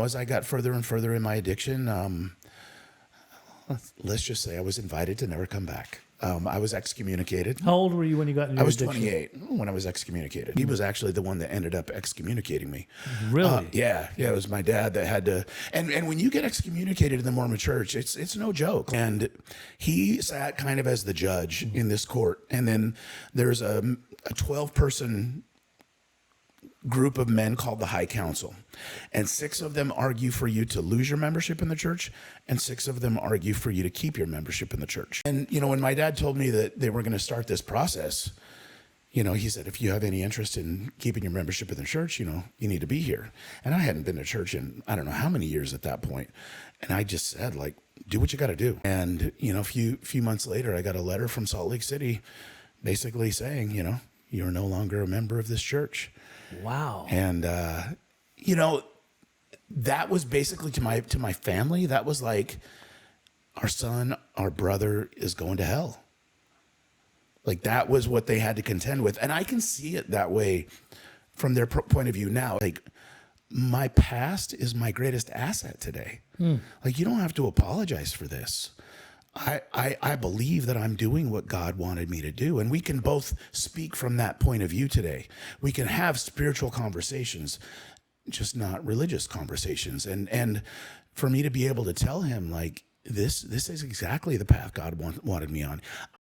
As I got further and further in my addiction, let's just say I was invited to never come back. I was excommunicated. How old were you when you got into I was addiction? 28 when I was excommunicated. He was actually the one that ended up excommunicating me. Really? Yeah. It was my dad that had to. And when you get excommunicated in the Mormon Church, it's no joke. And he sat kind of as the judge in this court. And then there's a 12-person group of men called the High Council, and 6 of them argue for you to lose your membership in the church, and 6 of them argue for you to keep your membership in the church. And when my dad told me that they were going to start this process, he said, if you have any interest in keeping your membership in the church, you need to be here. And I hadn't been to church in I don't know how many years at that point, and I just said, like, do what you got to do. And a few months later, I got a letter from Salt Lake City basically saying, you're no longer a member of this church. Wow. And that was basically to my family, that was like, our son, our brother is going to hell. Like, that was what they had to contend with. And I can see it that way from their point of view now. Like, my past is my greatest asset today. Like, you don't have to apologize for this. I believe that I'm doing what God wanted me to do. And we can both speak from that point of view today. We can have spiritual conversations, just not religious conversations. And for me to be able to tell him, like, this is exactly the path God wanted me on.